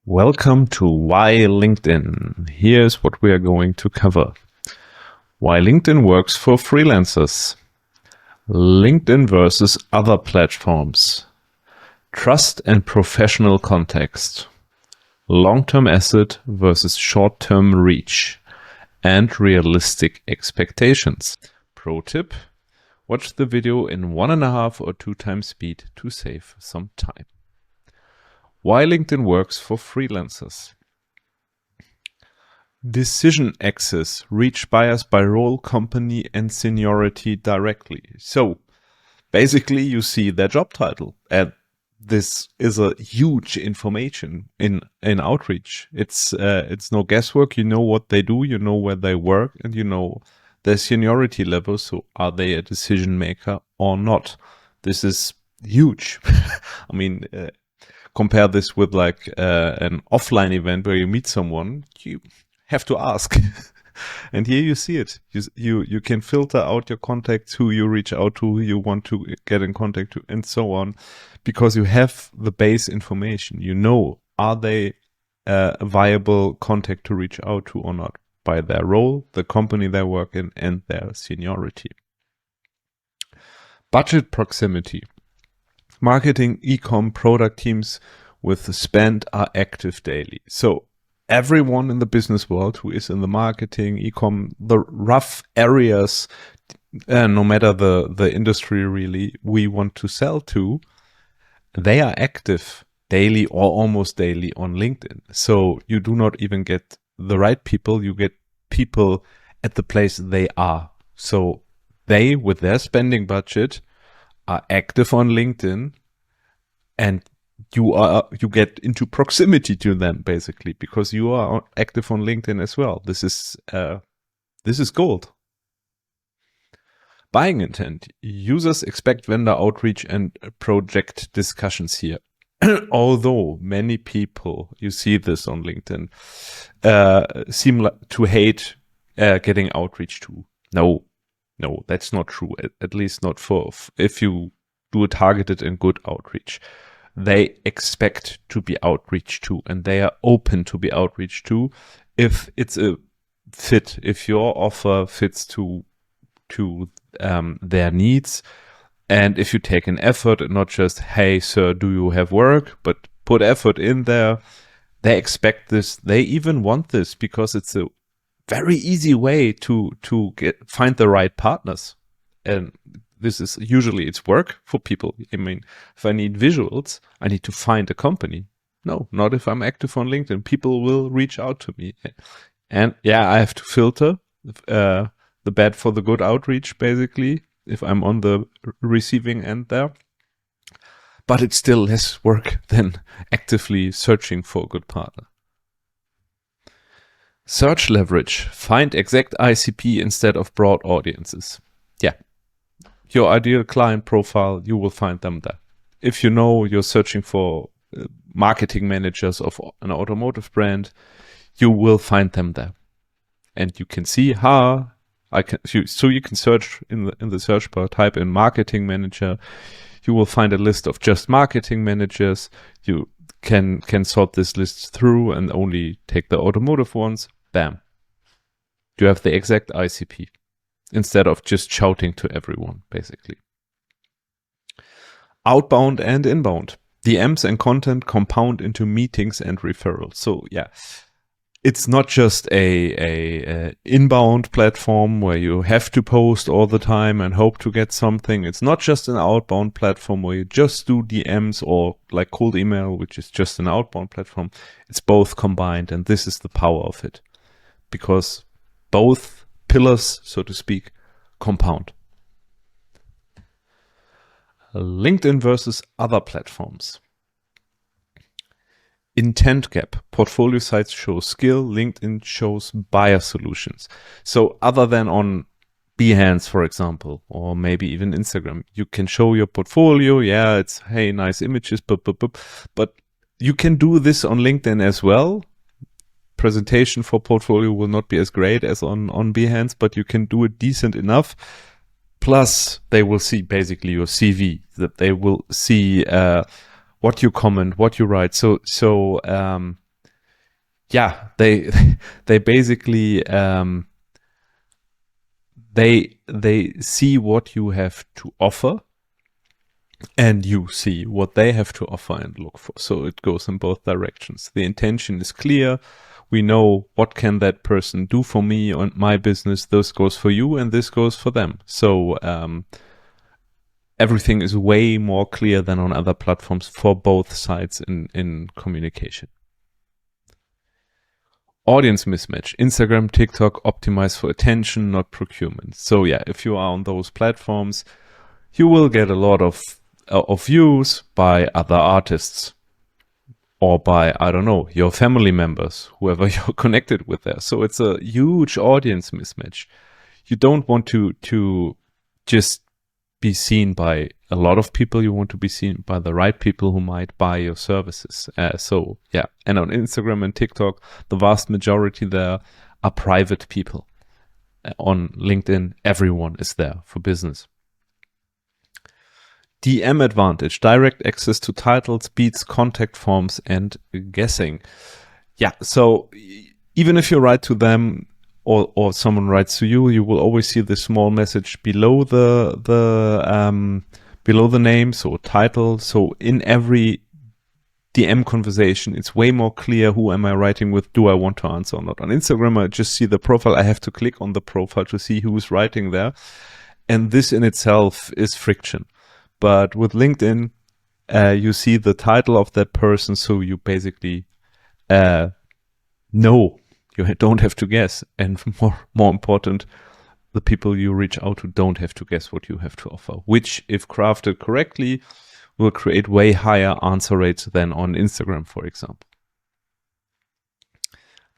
Welcome to Why LinkedIn. Here's what we are going to cover. Why LinkedIn works for freelancers. LinkedIn versus other platforms. Trust and professional context. Long-term asset versus short-term reach. And realistic expectations. Pro tip: watch the video in 1.5 or 2 times speed to save some time. Why LinkedIn works for freelancers. Decision access: reach buyers by role, company, and seniority directly. So basically you see their job title, and this is a huge information in outreach. It's no guesswork. You know what they do, you know where they work, and you know their seniority level. So are they a decision maker or not? This is huge. I mean, compare this with like an offline event where you meet someone, you have to ask. And here you see it. You can filter out your contacts, who you reach out to, who you want to get in contact to, and so on, because you have the base information. You know, are they a viable contact to reach out to or not, by their role, the company they work in, and their seniority. Budget proximity. Marketing, e-com, product teams with the spend are active daily. So everyone in the business world who is in the marketing, e-com, the rough areas, no matter the industry really we want to sell to, they are active daily or almost daily on LinkedIn. So you do not even get the right people, you get people at the place they are. So they, with their spending budget, are active on LinkedIn, and you get into proximity to them basically because you are active on LinkedIn as well. This is gold. Buying intent. Users expect vendor outreach and project discussions here. Although many people, you see this on LinkedIn, seem to hate getting outreach to. No, that's not true. At least not for if you do a targeted and good outreach. They expect to be outreached to, and they are open to be outreached to if it's a fit, if your offer fits to their needs, and if you take an effort and not just, hey sir, do you have work, but put effort in there. They expect this. They even want this because it's a very easy way to find the right partners. And this is usually, it's work for people. I mean, if I need visuals, I need to find a company. No, not if I'm active on LinkedIn. People will reach out to me. And yeah, I have to filter the bad for the good outreach, basically, if I'm on the receiving end there. But it's still less work than actively searching for a good partner. Search leverage. Find exact ICP instead of broad audiences. Yeah. Your ideal client profile, you will find them there. If you know you're searching for marketing managers of an automotive brand, you will find them there. And you can see how so you can search in the search bar, type in marketing manager. You will find a list of just marketing managers. You can sort this list through and only take the automotive ones. Bam. You have the exact ICP instead of just shouting to everyone, basically. Outbound and inbound. DMs and content compound into meetings and referrals. So yeah, it's not just a inbound platform where you have to post all the time and hope to get something. It's not just an outbound platform where you just do DMs or like cold email, which is just an outbound platform. It's both combined, and this is the power of it, because both pillars, so to speak, compound. LinkedIn versus other platforms. Intent gap. Portfolio sites show skill. LinkedIn shows buyer solutions. So other than on Behance, for example, or maybe even Instagram, you can show your portfolio. Yeah, it's, hey, nice images, but you can do this on LinkedIn as well. Presentation for portfolio will not be as great as on Behance, but you can do it decent enough. Plus, they will see basically your CV, that they will see what you comment, what you write. So yeah, they basically they see what you have to offer, and you see what they have to offer and look for. So it goes in both directions. The intention is clear. We know what can that person do for me and my business. This goes for you and this goes for them. So everything is way more clear than on other platforms for both sides in communication. Audience mismatch. Instagram, TikTok optimize for attention, not procurement. So yeah, if you are on those platforms, you will get a lot of views by other artists or by, I don't know, your family members, whoever you're connected with there. So it's a huge audience mismatch. You don't want to just be seen by a lot of people. You want to be seen by the right people who might buy your services. So yeah, and on Instagram and TikTok, the vast majority there are private people. On LinkedIn, everyone is there for business. DM advantage, direct access to titles, beats, contact forms, and guessing. Yeah, so even if you write to them or someone writes to you, you will always see the small message below the name, so title. So in every DM conversation, it's way more clear who am I writing with, do I want to answer or not. On Instagram, I just see the profile. I have to click on the profile to see who's writing there. And this in itself is friction. But with LinkedIn, you see the title of that person, so you basically know. You don't have to guess. And more important, the people you reach out to don't have to guess what you have to offer, which, if crafted correctly, will create way higher answer rates than on Instagram, for example.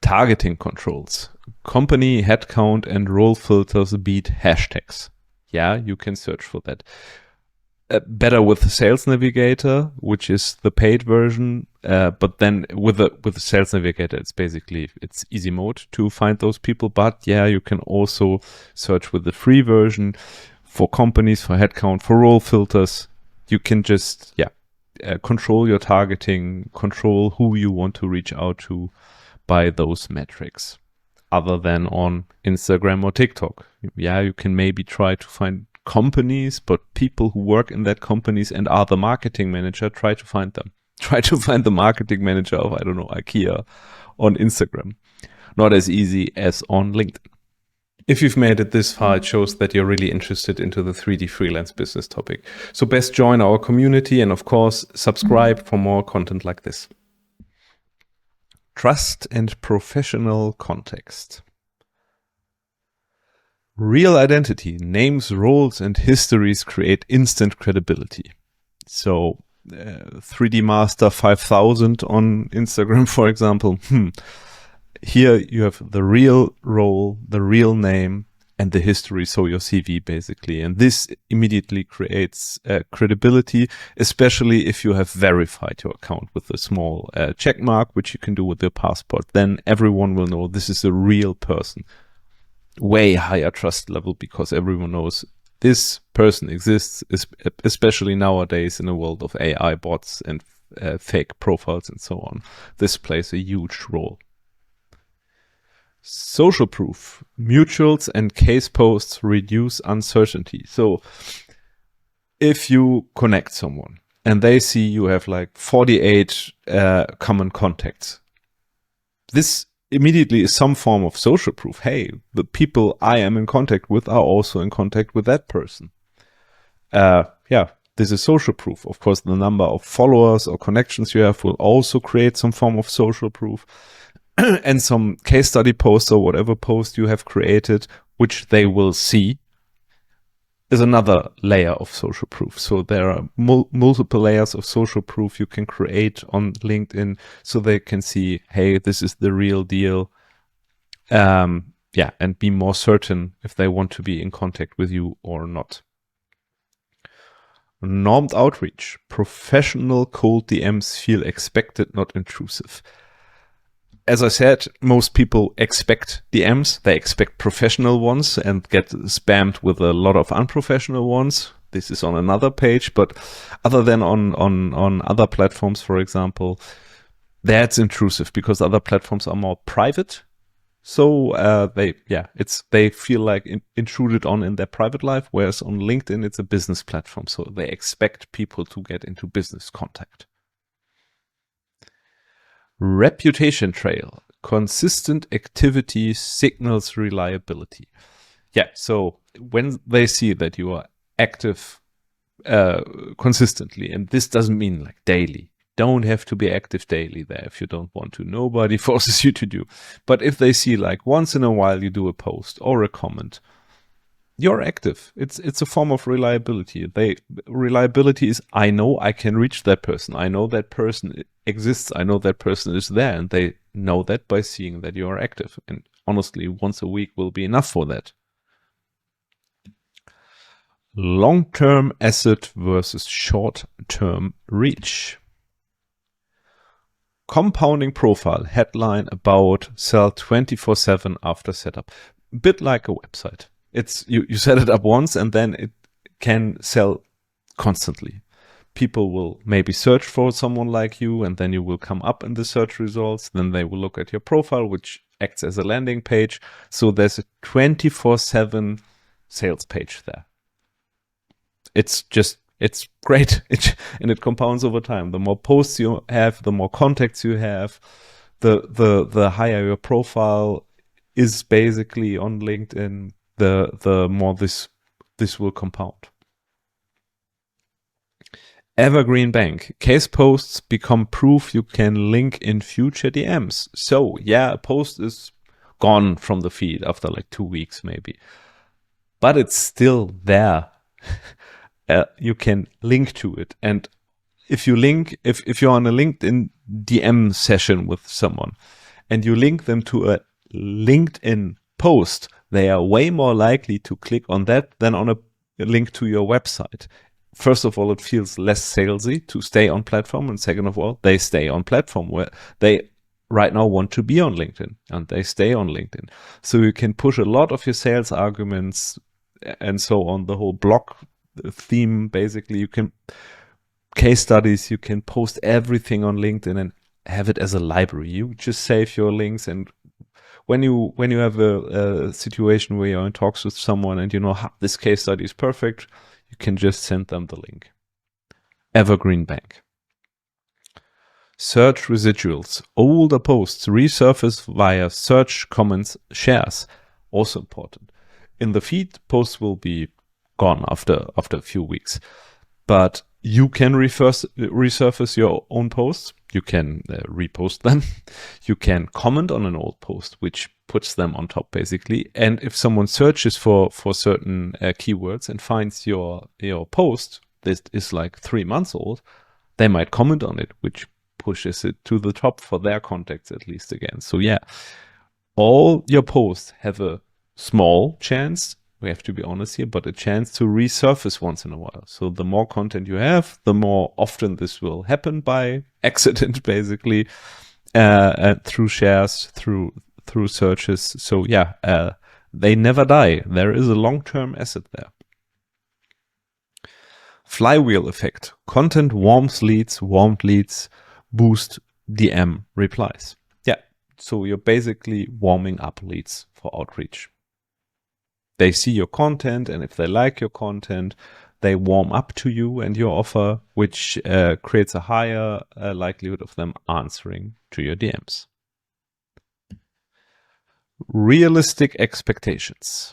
Targeting controls. Company, headcount, and role filters beat hashtags. Yeah, you can search for that. Better with the Sales Navigator, which is the paid version. But then with the Sales Navigator, it's easy mode to find those people. But yeah, you can also search with the free version for companies, for headcount, for role filters. You can just, control your targeting, control who you want to reach out to by those metrics, other than on Instagram or TikTok. Yeah, you can maybe try to find companies, but people who work in that companies and are the marketing manager, try to find them. Try to find the marketing manager of, I don't know, IKEA on Instagram. Not as easy as on LinkedIn. If you've made it this far, it shows that you're really interested into the 3D freelance business topic. So best join our community and, of course, subscribe for more content like this. Trust and professional context. Real identity, names, roles, and histories create instant credibility. So 3D Master 5000 on Instagram, for example. Here you have the real role, the real name, and the history, so your CV basically. And this immediately creates credibility, especially if you have verified your account with a small check mark, which you can do with your passport. Then everyone will know this is a real person. Way higher trust level, because everyone knows this person exists, especially nowadays in a world of AI bots and fake profiles and so on. This plays a huge role. Social proof. Mutuals and case posts reduce uncertainty. So if you connect someone and they see you have like 48 common contacts, this immediately is some form of social proof. Hey, the people I am in contact with are also in contact with that person. This is social proof. Of course, the number of followers or connections you have will also create some form of social proof. And some case study post or whatever post you have created, which they will see, is another layer of social proof. So there are multiple layers of social proof you can create on LinkedIn, so they can see, hey, this is the real deal. And be more certain if they want to be in contact with you or not. Normed outreach. Professional cold DMs feel expected, not intrusive. As I said, most people expect DMs. They expect professional ones and get spammed with a lot of unprofessional ones. This is on another page, but other than on other platforms, for example, That's intrusive because other platforms are more private. So they feel like intruded on in their private life, whereas on LinkedIn, it's a business platform. So they expect people to get into business contact. Reputation trail. Consistent activity signals reliability. Yeah, so when they see that you are active consistently, and this doesn't mean like daily. Don't have to be active daily there if you don't want to. Nobody forces you to do. But if they see like once in a while you do a post or a comment, you're active. It's a form of reliability. Reliability is, I know I can reach that person. I know that person exists. I know that person is there, and they know that by seeing that you are active. And honestly, once a week will be enough for that. Long-term asset versus short-term reach. Compounding profile, headline, about, sell 24/7 after setup. A bit like a website. It's you set it up once and then it can sell constantly. People will maybe search for someone like you, and then you will come up in the search results. Then they will look at your profile, which acts as a landing page. So there's a 24/7 sales page there. It's great, and it compounds over time. The more posts you have, the more contacts you have, the higher your profile is basically on LinkedIn, the more this will compound. Evergreen bank. Case posts become proof you can link in future DMs. So yeah, a post is gone from the feed after like 2 weeks maybe, but it's still there. You can link to it. And if you're on a LinkedIn DM session with someone and you link them to a LinkedIn post, they are way more likely to click on that than on a link to your website. First of all, it feels less salesy to stay on platform. And second of all, they stay on platform where they right now want to be on LinkedIn, and they stay on LinkedIn. So you can push a lot of your sales arguments and so on, the whole blog theme. Basically, you can case studies, you can post everything on LinkedIn and have it as a library. You just save your links, and when you have a situation where you're in talks with someone and you know this case study is perfect, you can just send them the link. Evergreen bank. Search residuals. Older posts resurface via search, comments, shares. Also important. In the feed, posts will be gone after a few weeks, but you can resurface your own posts. You can repost them. You can comment on an old post, which puts them on top basically. And if someone searches for certain keywords and finds your post that is like 3 months old, they might comment on it, which pushes it to the top for their contacts at least again. So yeah, all your posts have a small chance, we have to be honest here, but a chance to resurface once in a while. So the more content you have, the more often this will happen by accident, basically, through shares, through searches. So yeah, they never die. There is a long-term asset there. Flywheel effect. Content warmed leads boost DM replies. Yeah, so you're basically warming up leads for outreach. They see your content, and if they like your content, they warm up to you and your offer, which creates a higher likelihood of them answering to your DMs. Realistic expectations.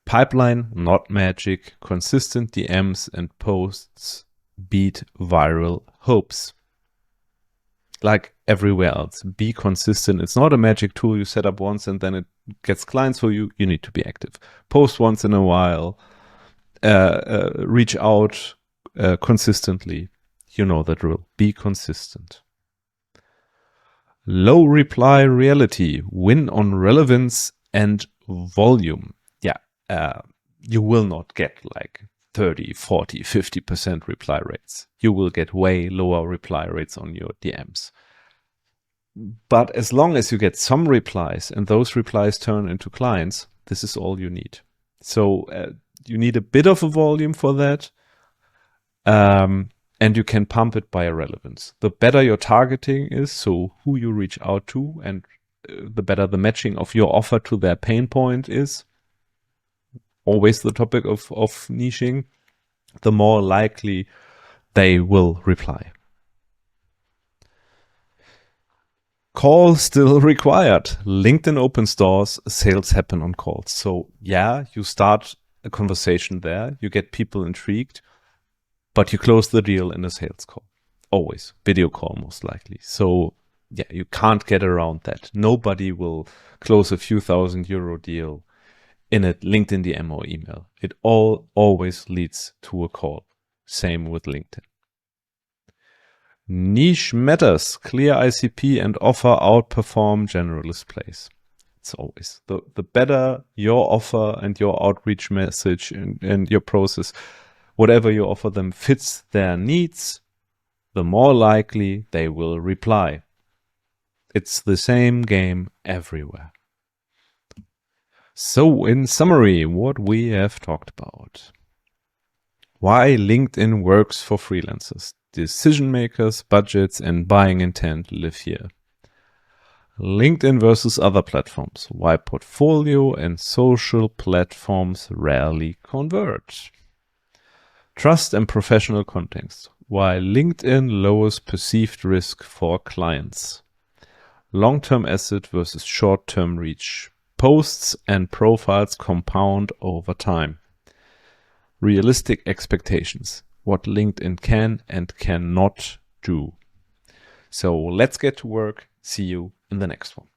Pipeline, not magic. Consistent DMs and posts beat viral hopes. Like everywhere else, be consistent. It's not a magic tool you set up once and then it gets clients for you. You need to be active. Post once in a while. Reach out consistently. You know the drill. Be consistent. Low reply reality. Win on relevance and volume. Yeah, you will not get like 30, 40, 50% reply rates. You will get way lower reply rates on your DMs. But as long as you get some replies and those replies turn into clients, this is all you need. So you need a bit of a volume for that. And and you can pump it by relevance. The better your targeting is, so who you reach out to, and the better the matching of your offer to their pain point is, always the topic of niching, the more likely they will reply. Call still required. LinkedIn opens doors, sales happen on calls. So yeah, you start a conversation there, you get people intrigued, but you close the deal in a sales call. Always. Video call most likely. So yeah, you can't get around that. Nobody will close a few €1,000 deal in a LinkedIn DM or email. It all always leads to a call. Same with LinkedIn. Niche matters. Clear ICP and offer outperform generalist plays. It's always the better your offer and your outreach message and your process, whatever you offer them fits their needs, the more likely they will reply. It's the same game everywhere. So in summary, what we have talked about. Why LinkedIn works for freelancers. Decision makers, budgets, and buying intent live here. LinkedIn versus other platforms. Why portfolio and social platforms rarely converge. Trust and professional context. Why LinkedIn lowers perceived risk for clients. Long-term asset versus short-term reach. Posts and profiles compound over time. Realistic expectations. What LinkedIn can and cannot do. So let's get to work. See you in the next one.